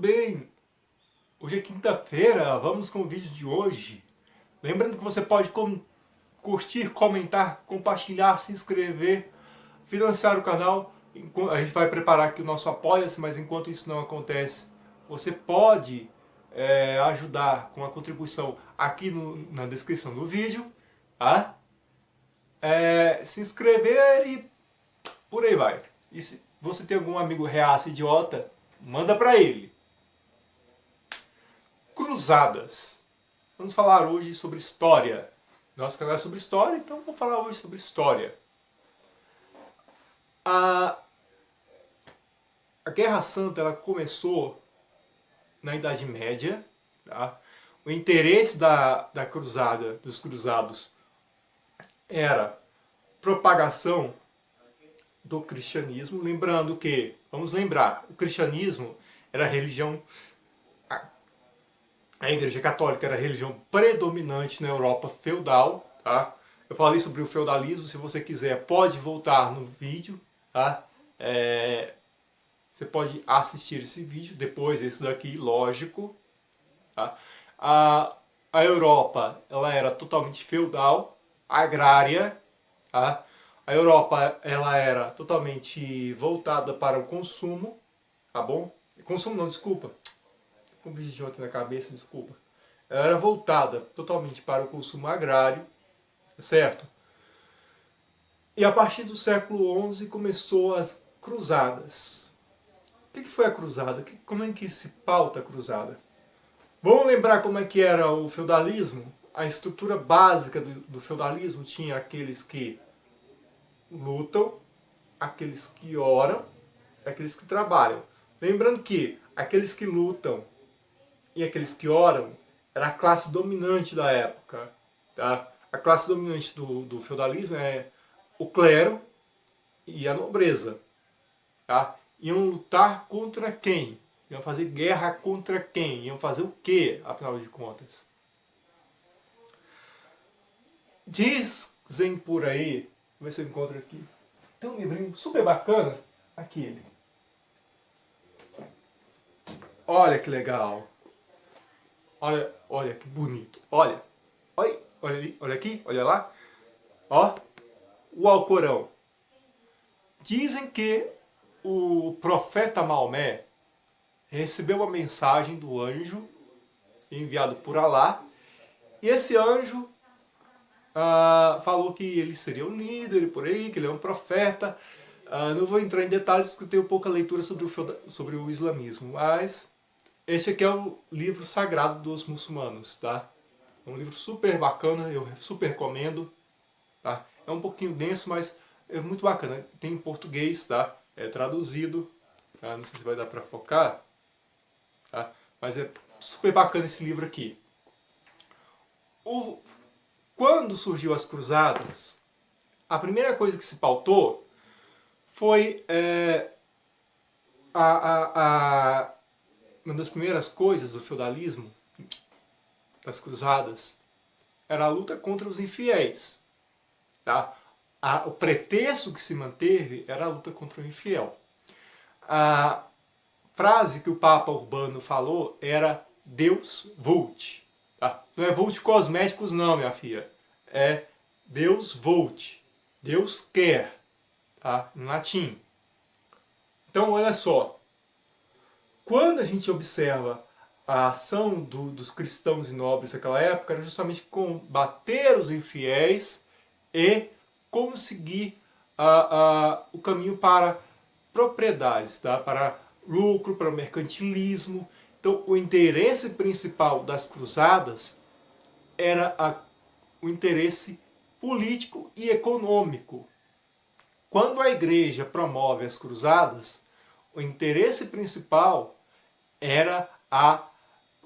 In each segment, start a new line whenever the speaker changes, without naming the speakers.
bem? Hoje é quinta-feira, vamos com o vídeo de hoje. Lembrando que você pode curtir, comentar, compartilhar, se inscrever, financiar o canal. A gente vai preparar aqui o nosso Apoia-se, mas enquanto isso não acontece, você pode ajudar com a contribuição aqui na descrição do vídeo, tá? Se inscrever e por aí vai. E se você tem algum amigo reaça idiota, manda pra ele. Cruzadas. Vamos falar hoje sobre história. Nosso canal é sobre história, então vamos falar hoje sobre história. A Guerra Santa ela começou na Idade Média. Tá? O interesse da cruzada, dos cruzados, era propagação do cristianismo. Lembrando que, vamos lembrar, o cristianismo era a religião, a Igreja Católica era a religião predominante na Europa feudal. Tá? Eu falei sobre o feudalismo, se você quiser pode voltar no vídeo. Tá? Você pode assistir esse vídeo, depois esse daqui, lógico. Tá? A Europa ela era totalmente feudal, agrária. Tá? A Europa ela era totalmente voltada para o consumo, tá bom? Consumo não, desculpa. Com um vídeo de ontem na cabeça, desculpa. Ela era voltada totalmente para o consumo agrário, certo? E a partir do século XI começou as cruzadas. O que foi a cruzada? Como é que se pauta a cruzada? Vamos lembrar como é que era o feudalismo? A estrutura básica do feudalismo tinha aqueles que lutam, aqueles que oram, aqueles que trabalham. Lembrando que aqueles que lutam e aqueles que oram era a classe dominante da época. Tá? A classe dominante do feudalismo é o clero e a nobreza. Tá? Iam lutar contra quem? Iam fazer guerra contra quem? Iam fazer o quê, afinal de contas? Dizem por aí, vamos ver se eu encontro aqui, tem um livrinho super bacana, aqui ele. Olha que legal. Olha que bonito. Olha ali, olha aqui, olha lá. Ó, o Alcorão. Dizem que o profeta Maomé recebeu uma mensagem do anjo enviado por Alá. E esse anjo falou que ele seria um líder por aí, que ele é um profeta. Não vou entrar em detalhes porque eu tenho pouca leitura sobre o islamismo, mas este aqui é o livro sagrado dos muçulmanos, tá? É um livro super bacana, eu super recomendo, tá? É um pouquinho denso, mas é muito bacana. Tem em português, tá? É traduzido, tá? Não sei se vai dar pra focar, tá? Mas é super bacana esse livro aqui. Quando surgiu as cruzadas, a primeira coisa que se pautou foi uma das primeiras coisas do feudalismo, das cruzadas, era a luta contra os infiéis. Tá? O pretexto que se manteve era a luta contra o infiel. A frase que o Papa Urbano falou era Deus vult. Tá? Não é vult cosméticos não, minha filha. É Deus vult. Deus quer. Tá? Em latim. Então, olha só. Quando a gente observa a ação dos cristãos e nobres daquela época, era justamente combater os infiéis e conseguir o caminho para propriedades, tá? Para lucro, para o mercantilismo. Então, o interesse principal das cruzadas era o interesse político e econômico. Quando a igreja promove as cruzadas, o interesse principal era a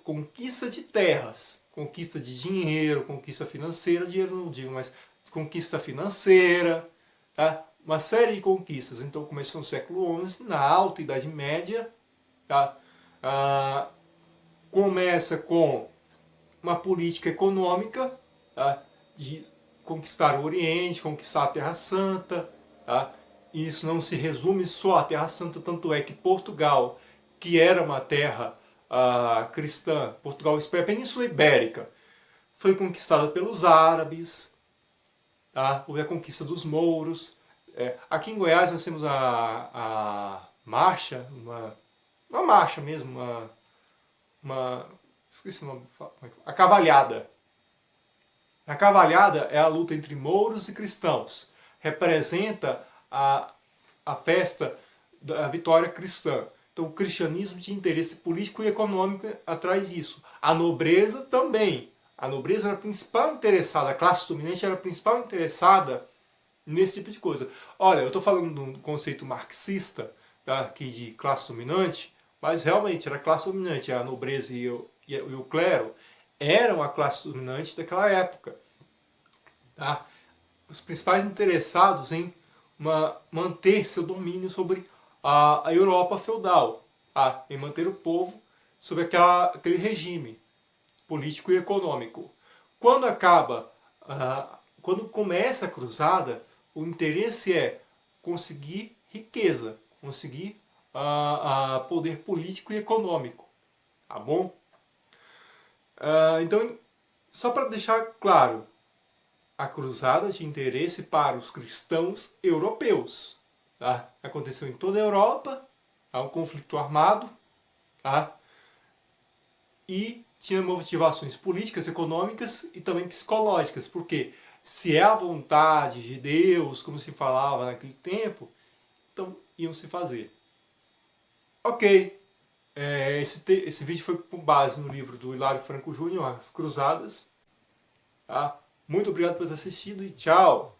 conquista de terras, conquista de dinheiro, conquista financeira, dinheiro não digo, mas conquista financeira, tá? Uma série de conquistas. Então começou no século XI, na Alta Idade Média, tá? Começa com uma política econômica, tá? De conquistar o Oriente, conquistar a Terra Santa, tá? E isso não se resume só à Terra Santa, tanto é que Portugal, que era uma terra cristã, Portugal, Espanha, a Península Ibérica, foi conquistada pelos árabes, tá? Houve a conquista dos mouros. Aqui em Goiás nós temos a marcha, uma marcha mesmo, esqueci o nome, a cavalhada. A cavalhada é a luta entre mouros e cristãos. Representa a festa da vitória cristã. Então o cristianismo tinha interesse político e econômico atrás disso. A nobreza também. A nobreza era a principal interessada, a classe dominante era a principal interessada nesse tipo de coisa. Olha, eu estou falando de um conceito marxista, tá, aqui de classe dominante, mas realmente era a classe dominante, a nobreza e o clero eram a classe dominante daquela época. Tá? Os principais interessados em manter seu domínio sobre a Europa feudal, tá? Em manter o povo sob aquele regime político e econômico. Quando começa a cruzada, o interesse é conseguir riqueza, conseguir poder político e econômico, tá bom? Então, só para deixar claro, a cruzada tinha interesse para os cristãos europeus. Tá? Aconteceu em toda a Europa, há um conflito armado, tá? E tinha motivações políticas, econômicas e também psicológicas, porque se é a vontade de Deus, como se falava naquele tempo, então iam se fazer. Ok, esse vídeo foi com base no livro do Hilário Franco Júnior, As Cruzadas. Tá? Muito obrigado por ter assistido e tchau!